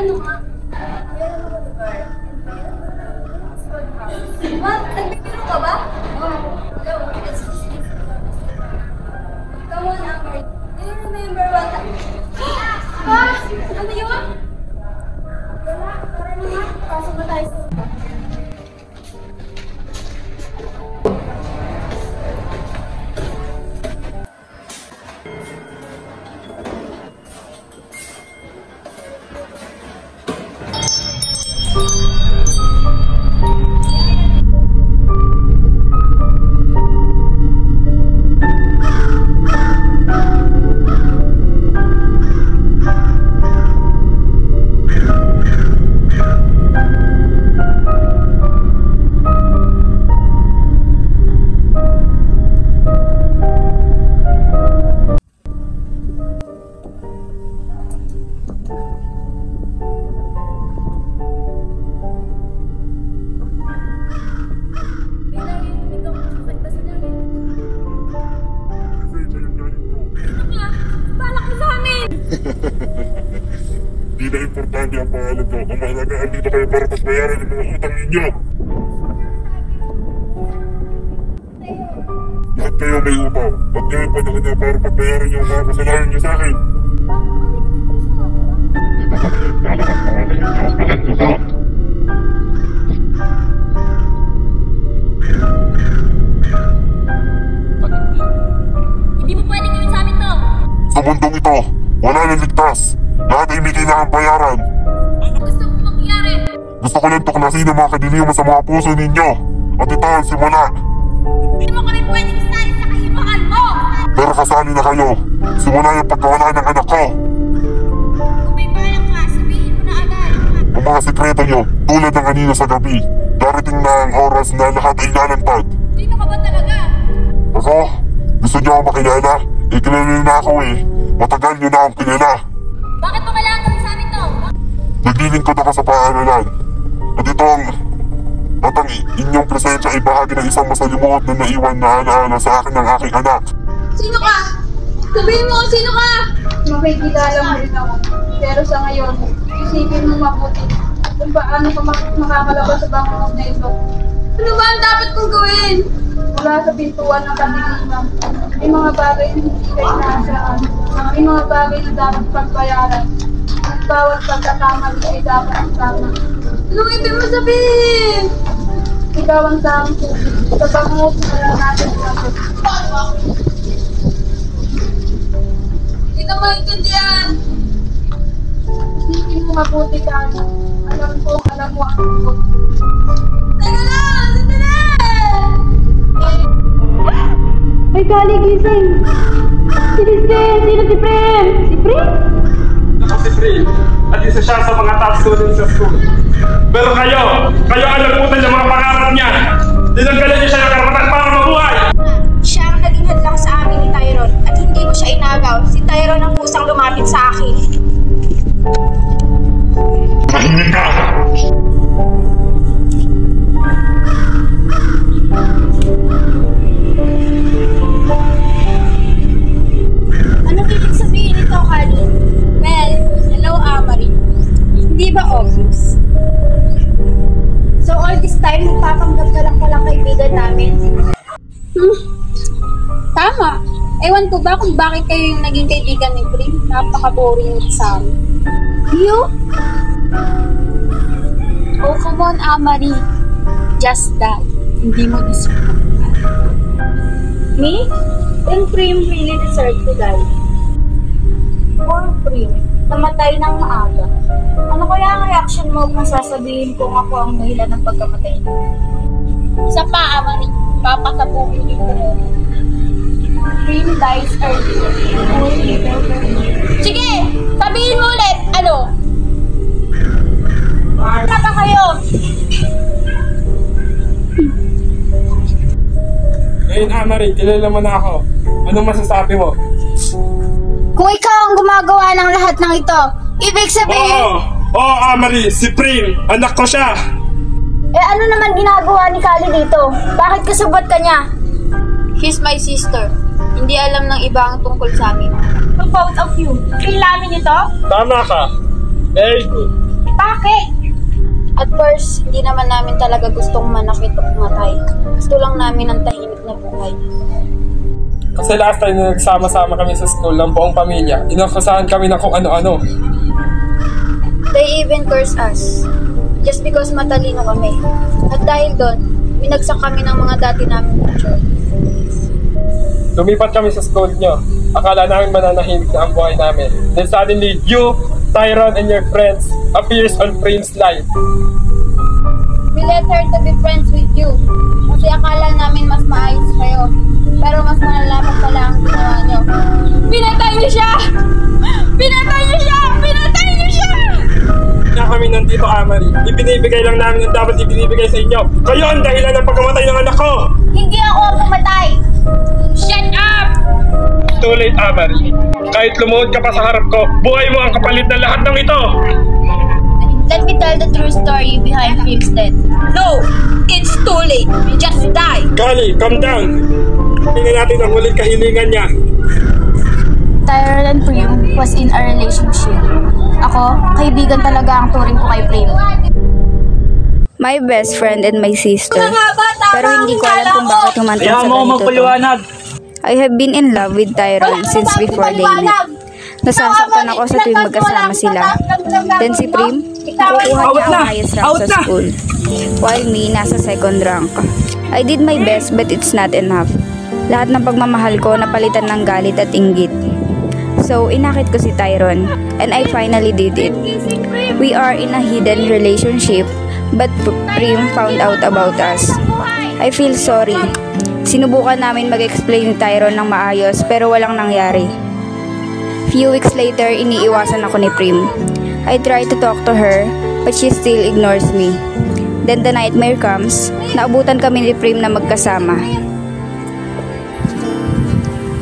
Ano nga? What? Nagbibiro ka ba? Come on, Amber. Do you remember what? Ano yun? Wala. Tara na nga. Pasok ba tayo sa... Di na importante ang pangalan ko. Ang mahalaga, andito kayo para pagbayaran yung mga utang ninyo. Lahat kayo may utang. At ngayon pa na kanya para pagbayaran yung mga kasalanan niyo sa akin. Hindi mo pwedeng gawin sa amin to. Sa mundong ito, wala nang ligtas. Lahat ay may kailangang bayaran. Ano gusto mo mangyari? Gusto ko lang tuklasin ang mga kadiliman sa mga puso ninyo. At ito ang simula. Hindi mo kami pwedeng isali sa kaibahan mo! Pero kasali na kayo. Simula yung pagkawala ng anak ko. Kung may balang ka, sabihin mo na agad. Ang mga sekreto nyo, tulad ng kanina sa gabi. Darating na ang oras na lahat ay lalantad. Sino ka ba talaga? Ako? Gusto nyo ako makilala? Kilala na ako eh. Matagal nyo na akong kilala. Bakit mo kailangan gawin sa amin to? Naglilingkod ako sa paaralan. At ang inyong presensya ay bahagi ng isang masalimuot na naiwan na alaala sa akin ng aking anak. Sino ka? Sabihin mo kung sino ka! Makikilala mo rin ako. Pero sa ngayon, isipin mo mabuti kung paano ka makakalabas sa bangungot na ito. Ano ba ang dapat kong gawin? Mula sa pintuan ng kadiliman, may mga bagay na hindi ka inaasahan. May mga bagay na dapat pagbayaran. At bawat pagkakamali ay dapat ang tama. Anong ibig mo sabihin? Ikaw ang tamang tubig. Sa bangungot na lang natin ako. Hindi ka maintindihan. Isipin mo mabuti ka. Alam mo ang tubig. Teka lang! Sandali! May kaligising! Sino si Prem? Si Prem? Ako si Prem. At isa siya sa mga top students sa school. Pero kayo ang nagputan ng mga pangarap niya. Dinanggalan niya siya ng karapatan para mabuhay. Siya ang naging hadlang sa amin ni Tyrone at hindi ko siya inagaw. Si Tyrone ang kusang lumapit sa akin. Tahimik ka! Anong ibig sabihin nito, Kali? Well, hello, Amari. Hindi ba obvious? So all this time, nagpapanggap ka lang palang kaibigan namin? Tama. Ewan ko ba kung bakit kayo yung naging kaibigan ni Prim? Napaka-boring sa amin. You? Oh, come on, Amari. Just that. Hindi mo deserve. Me? Then Prim really deserved to die. Poor Prim, namatay ng maaga. Ano kaya ang reaction mo kung sasabihin kong ako ang dahilan ng pagkamatay niya? Isa pa, Amari. Papasabugin din ko yun. Prim dies early. Poor little Prim. Sige! Sabihin mo ulit! Ano? Ano ba kayo? Ngayon, Amari, kilala mo na ako. Anong masasabi mo? Kung ikaw ang gumagawa ng lahat ng ito, ibig sabihin... Oo, Amari, si Prim. Anak ko siya. Eh ano naman ginagawa ni Kali dito? Bakit kasabot ka niya? She's my sister. Hindi alam ng iba ang tungkol sa amin. To both of you, feel namin ito? Tama ka. Very good. Bakit? At first, hindi naman namin talaga gustong manakit o pumatay. Gusto lang namin ng tahimik na buhay. Kasi last time na nagsama-sama kami sa school ng buong pamilya, inakusahan kami ng kung ano-ano. They even curse us. Just because matalino kami. At dahil doon, minagsak kami ng mga dati naming teacher. Lumipat kami sa school nyo. Akala namin mananahimik na ang buhay namin. Then suddenly, you, Tyron, and your friends appears on Prim's life. We let her to be friends with you. Kasi akala namin mas maayos kayo. Pero mas malala pa pala ang ginawa nyo. Pinatay niyo siya! Pinatay niyo siya! Pinatay niyo siya! Na kami nandito, Amari. Ibinibigay lang namin ang dapat ibinibigay sa inyo. Kayo ang dahilan ng pagkamatay ng anak ko! Hindi ako ang pumatay! Shut up! Too late, Amari. Kahit lumuhod ka pa sa harap ko, buhay mo ang kapalit ng lahat ng ito! Let me tell the true story behind Prim's death. No! It's too late! Just die! Kali, calm down! Tingnan natin ang huling kahilingan niya. Tyron and Prim was in a relationship. Ako, kaibigan talaga ang turing ko kay Prim. My best friend and my sister. Pero hindi ko alam kung bakit humantong sa ganito to. I have been in love with Tyron since before they met. Nasasaktan ako sa tuwing magkasama sila. Then si Prim, nakukuha niya ang highest rank sa school. While me, nasa second rank. I did my best but it's not enough. Lahat ng pagmamahal ko napalitan ng galit at inggit. So, inakit ko si Tyron, and I finally did it. We are in a hidden relationship, but Prim found out about us. I feel sorry. Sinubukan namin mag-explain ni Tyron ng maayos, pero walang nangyari. Few weeks later, iniiwasan ako ni Prim. I try to talk to her, but she still ignores me. Then the nightmare comes, naabutan kami ni Prim na magkasama.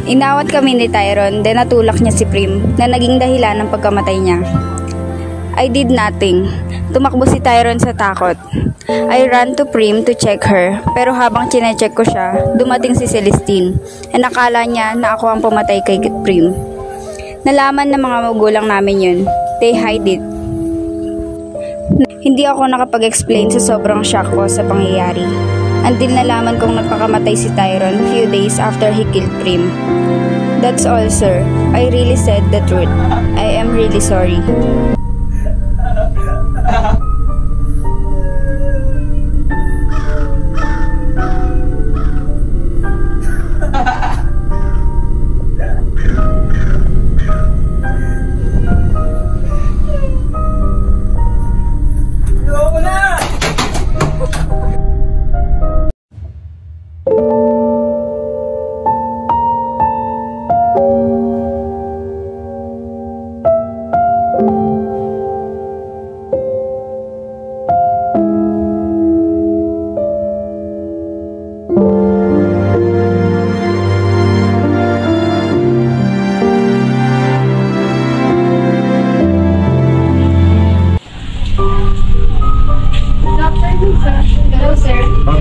Inawat kami ni Tyron, then natulak niya si Prim na naging dahilan ng pagkamatay niya. I did nothing. Tumakbo si Tyron sa takot. I ran to Prim to check her, pero habang chinecheck ko siya, dumating si Celestine, and nakala niya na ako ang pumatay kay Prim. Nalaman ng mga magulang namin yun. They hide it. Hindi ako nakapag-explain sa sobrang shock ko sa pangyayari. Until nalaman kong nagpakamatay si Tyron few days after he killed Prim. That's all, sir. I really said the truth. I am really sorry.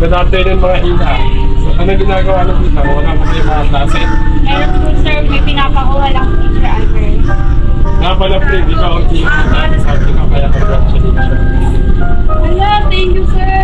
Good afternoon mga ina. Ano ginagawa ng ina? Wala mo kayo mga klase? Meron po sir, may pinapakuha lang po teacher Albert. Nga pala Prim, ikaw ang ina. Sabi ko kaya congratulations. Wala, thank you sir.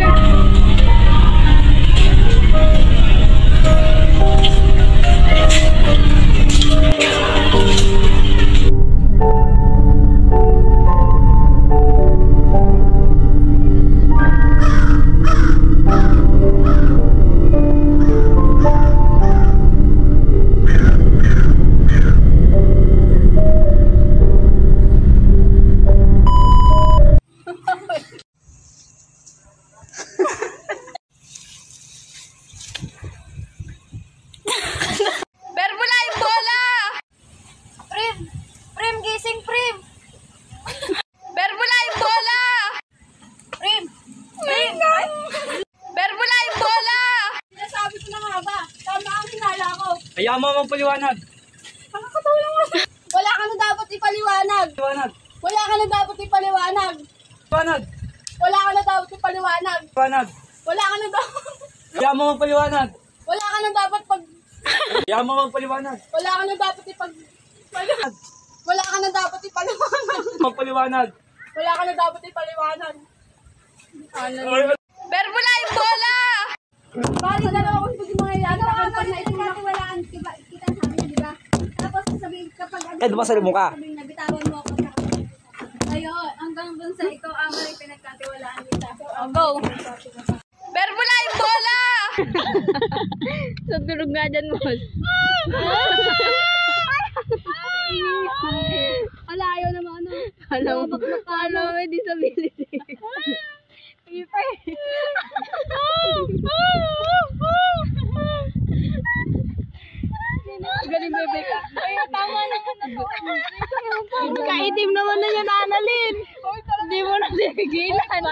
Kaya mo mong paliwanag. Wala ka na dapat ipaliwanag. Paliwanag. Wala ka na dapat ipaliwanag. Paliwanag. Wala ka na dapat ipaliwanag. Paliwanag. Wala ka na dapat... Kaya mo mong paliwanag. Wala ka na dapat pag... Kaya mo mong paliwanag. Wala ka na dapat ipag... Wala ka na dapat ipaliwanag. Magpaliwanag. Wala ka na dapat ipaliwanan. Berbula yung bola! Bakit dalawa ko yung mga ilalakad pag naitiwalaan kita sabi niya, di ba? Tapos sabihin kapag dumasal mo ka. sabihin na bitawan mo ako sa ayun, hanggang dun sa ikaw ang may pinagkatiwalaan kita. So, Go! Berbula yung bola! Sa durog nga dyan, Mos. Wala, ayaw naman ano. Alam mo, may disability. Galing bebe ka. Ay, tama na. Kaitim naman na yan, Annalyn. Hindi mo na tinigilan.